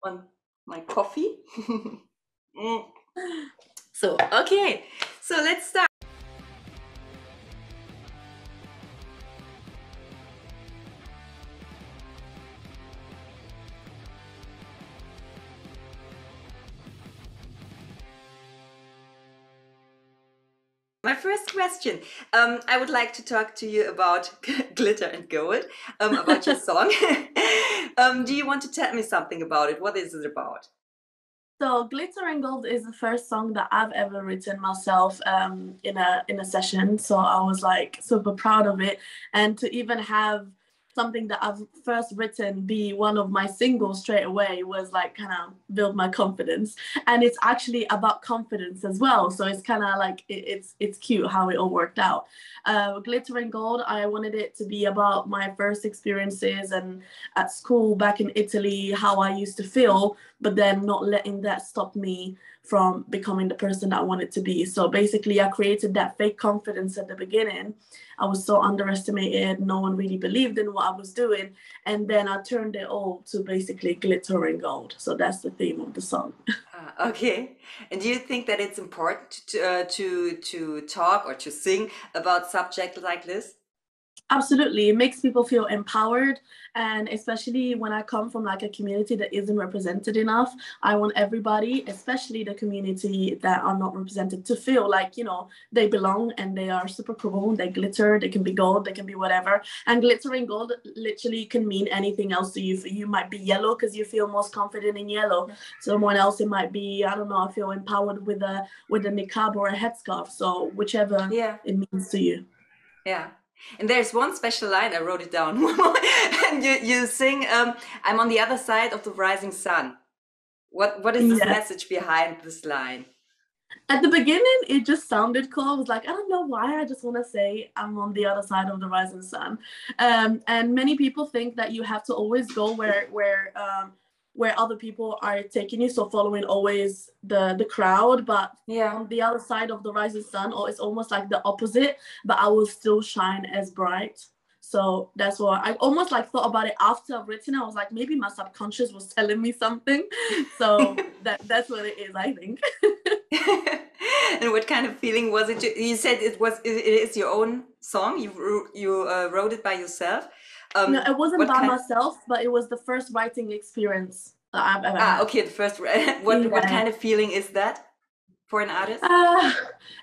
on my coffee. So, okay. So let's start. My first question, I would like to talk to you about Glitter and Gold, about your song. Do you want to tell me something about it? What is it about? So Glitter and Gold is the first song that I've ever written myself in a session. So I was like super proud of it. And to even have something that I've first written be one of my singles straight away was like kind of build my confidence. And it's actually about confidence as well. So it's kind of like it's cute how it all worked out. Glitter and Gold, I wanted it to be about my first experiences and at school back in Italy, how I used to feel, but then not letting that stop me from becoming the person that I wanted to be. So basically, I created that fake confidence at the beginning. I was so underestimated. No one really believed in what I was doing. And then I turned it all to basically glitter and gold. So that's the theme of the song. Okay. And do you think that it's important to talk or to sing about subjects like this? Absolutely. It makes people feel empowered. And especially when I come from like a community that isn't represented enough, I want everybody, especially the community that are not represented, to feel like, you know, they belong and they are super cool. They glitter, they can be gold, they can be whatever. And glittering gold literally can mean anything else to you. For you might be yellow because you feel most confident in yellow. Someone else, it might be, I don't know, I feel empowered with a niqab or a headscarf. So whichever it means to you. Yeah. And there's one special line, I wrote it down. And you sing, I'm on the other side of the rising sun. What is this message behind this line? At the beginning, it just sounded cool. I was like, I don't know why. I just want to say I'm on the other side of the rising sun. And many people think that you have to always go where other people are taking you. So following always the crowd, but on the other side of the rising sun, or it's almost like the opposite. But I will still shine as bright. So that's what I almost like thought about it after I've written. I was like, maybe my subconscious was telling me something. So that's what it is, I think. And what kind of feeling was it? You said it is your own song. You wrote it by yourself. No, it wasn't by myself, but it was the first writing experience that I've ever had. Okay, the first. What kind of feeling is that for an artist?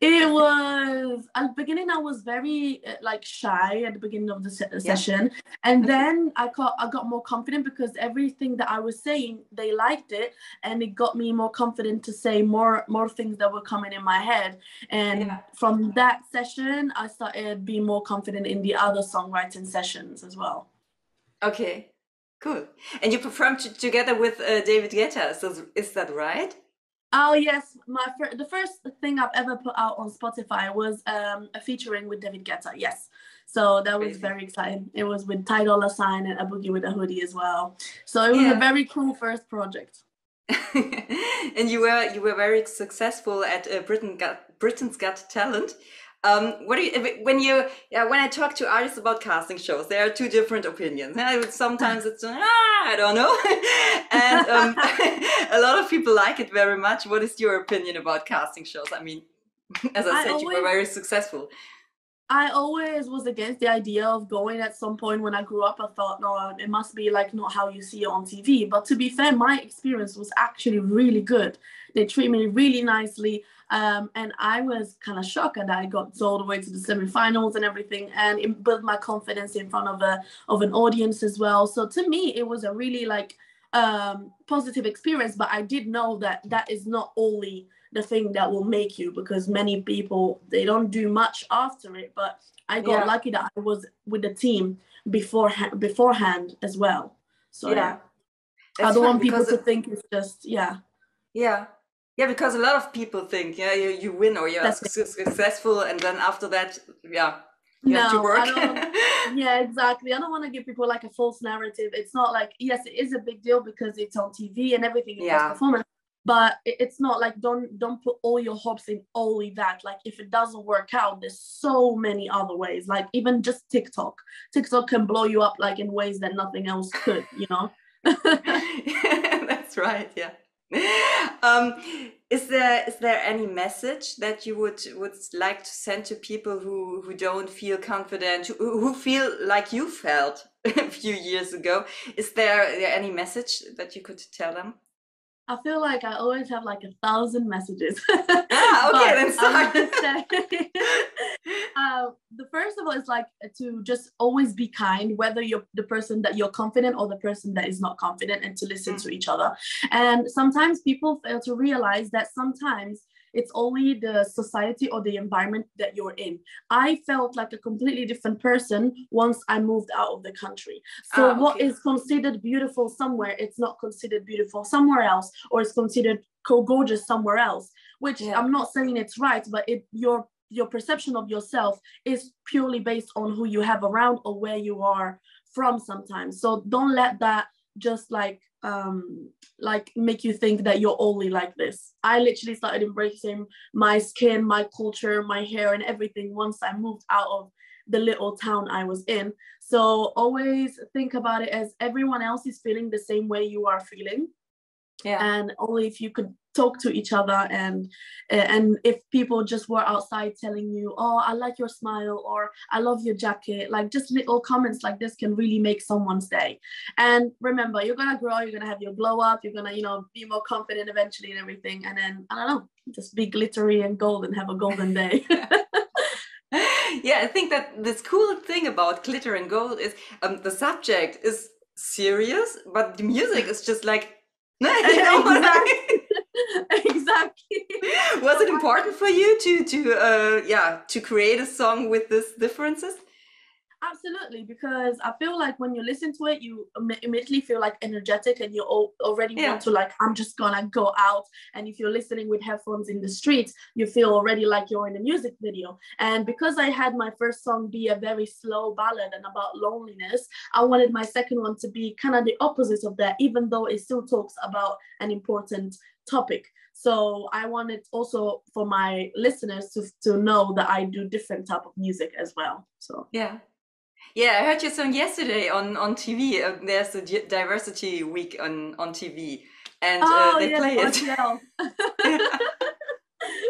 It was at the beginning. I was very like shy at the beginning of the session, and then I got more confident because everything that I was saying, they liked it, and it got me more confident to say more things that were coming in my head. And from that session, I started being more confident in the other songwriting sessions as well. Okay, cool. And you performed together with David Guetta. So is that right? Oh yes, the first thing I've ever put out on Spotify was a featuring with David Guetta. Yes, so that was very exciting. It was with Ty Dolla $ign and A Boogie with a Hoodie as well. So it was a very cool first project. And you were very successful at Britain's Got Talent. What do you when I talk to artists about casting shows, there are two different opinions. Sometimes it's I don't know, and a lot of people like it very much. What is your opinion about casting shows? I mean, as I said, you were very successful. I always was against the idea of going at some point. When I grew up, I thought, no, it must be like not how you see it on TV. But to be fair, my experience was actually really good. They treat me really nicely. And I was kind of shocked that I got all the way to the semifinals and everything. And it built my confidence in front of an audience as well. So to me, it was a really like positive experience. But I did know that is not only the thing that will make you, because many people, they don't do much after it. But I got lucky that I was with the team beforehand as well. So I don't want people to think it's just because a lot of people think you win or you're successful, and then after that you have to work. Exactly. I don't want to give people like a false narrative. It's not like, yes, it is a big deal because it's on TV and everything, it's performance. But it's not like don't put all your hopes in only that. Like if it doesn't work out, there's so many other ways. Like even just TikTok can blow you up like in ways that nothing else could, you know. That's That's right. Yeah. Um, is there any message that you would like to send to people who don't feel confident, who feel like you felt a few years ago? Is there any message that you could tell them? I feel like I always have like 1,000 messages. Ah, okay, But then I would start. just say, the first of all is like to just always be kind, whether you're the person that you're confident or the person that is not confident, and to listen to each other. And sometimes people fail to realize that sometimes it's only the society or the environment that you're in. I felt like a completely different person once I moved out of the country. So Ah, what okay. is considered beautiful somewhere, it's not considered beautiful somewhere else, or it's considered gorgeous somewhere else, which Yeah. I'm not saying it's right, but your perception of yourself is purely based on who you have around or where you are from sometimes. So don't let that just like make you think that you're only like this. I literally started embracing my skin, my culture, my hair, and everything once I moved out of the little town I was in. So always think about it as everyone else is feeling the same way you are feeling. Yeah. And only if you could talk to each other, and if people just were outside telling you, oh, I like your smile, or I love your jacket, like just little comments like this can really make someone's day. And remember, you're gonna grow, you're gonna have your glow up, you're gonna be more confident eventually and everything, and then I don't know, just be glittery and gold and have a golden day. Yeah, I think that this cool thing about glitter and gold is the subject is serious, but the music is just like, you know what I mean? Exactly. Was it important for you to create a song with these differences? Absolutely, because I feel like when you listen to it, you immediately feel like energetic, and you already Yeah. want to like, I'm just gonna go out. And if you're listening with headphones in the streets, you feel already like you're in a music video. And because I had my first song be a very slow ballad and about loneliness, I wanted my second one to be kind of the opposite of that, even though it still talks about an important topic. So I wanted also for my listeners to know that I do different type of music as well. So Yeah. Yeah, I heard your song yesterday on TV. There's a diversity week on TV, and oh they yes, play it. RTL.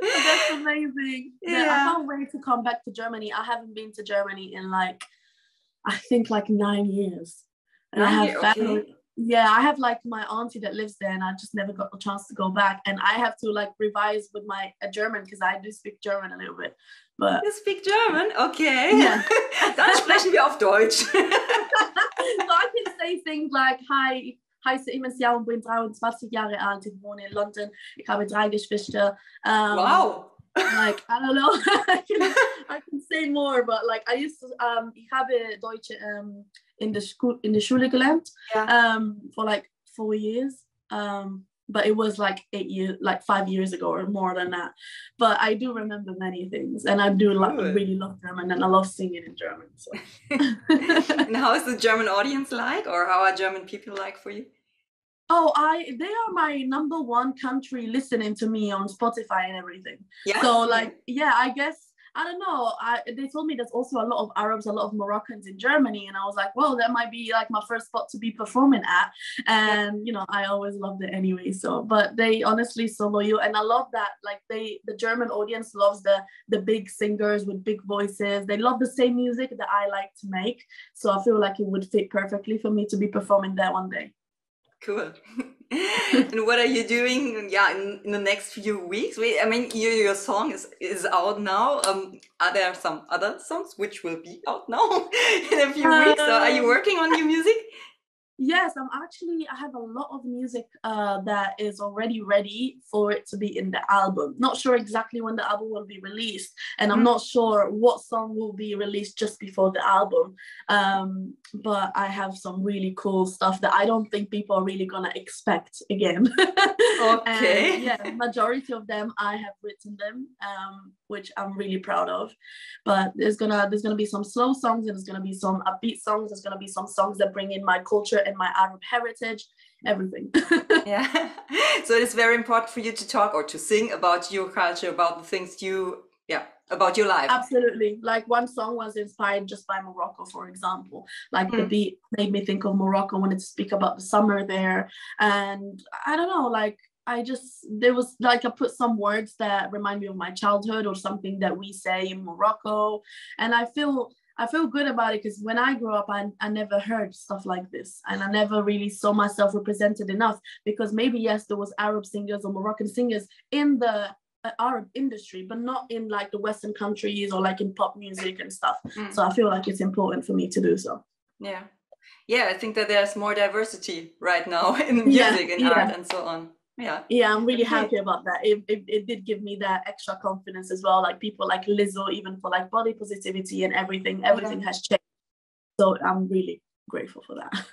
That's amazing. I Yeah. can't wait to come back to Germany. I haven't been to Germany in like, I think like 9 years. And I have family. Okay. Yeah, I have like my auntie that lives there, and I just never got the chance to go back. And I have to like revise with my German, because I do speak German a little bit. But You speak German? Okay. yeah. Dann sprechen wir auf Deutsch. So I can say things like, hi, ich heiße Imen Siar und bin 23 Jahre alt. Ich wohne in London. Ich habe 3 Geschwister. Wow. Like, I don't know. I can say more, but like I used to, ich habe Deutsch in the Schule gelernt, Yeah. for like 4 years. But it was like 8 years, like 5 years ago or more than that. But I do remember many things, and I do really love German, and I love singing in German. So. And how is the German audience like, or how are German people like for you? Oh, they are my number one country listening to me on Spotify and everything. Yeah. So like, yeah, I guess, I don't know. They told me there's also a lot of Arabs, a lot of Moroccans in Germany. And I was like, well, that might be like my first spot to be performing at. And, I always loved it anyway. So, but they honestly so loyal. And I love that, like the German audience loves the big singers with big voices. They love the same music that I like to make. So I feel like it would fit perfectly for me to be performing there one day. Cool. And what are you doing? In the next few weeks? I mean, your song is out now. Are there some other songs which will be out now in a few weeks? So are you working on your music? Yes, I have a lot of music that is already ready for it to be in the album. Not sure exactly when the album will be released, and I'm not sure what song will be released just before the album. But I have some really cool stuff that I don't think people are really gonna expect again. Okay. And yeah, majority of them I have written them, which I'm really proud of. But there's gonna be some slow songs, and there's gonna be some upbeat songs. There's gonna be some songs that bring in my culture and my Arab heritage, everything. Yeah. So it's very important for you to talk or to sing about your culture, about the things you yeah, about your life. Absolutely. Like one song was inspired just by Morocco, for example. Like the beat made me think of Morocco, wanted to speak about the summer there. And I don't know, like there was like I put some words that remind me of my childhood or something that we say in Morocco. And I feel good about it because when I grew up, I never heard stuff like this. And I never really saw myself represented enough because maybe, yes, there was Arab singers or Moroccan singers in the Arab industry, but not in like the Western countries or like in pop music and stuff. So I feel like it's important for me to do so. Yeah, I think that there's more diversity right now in music and art and so on. Yeah, I'm really happy about that. It did give me that extra confidence as well. Like people like Lizzo, even for like body positivity and everything has changed. So I'm really grateful for that.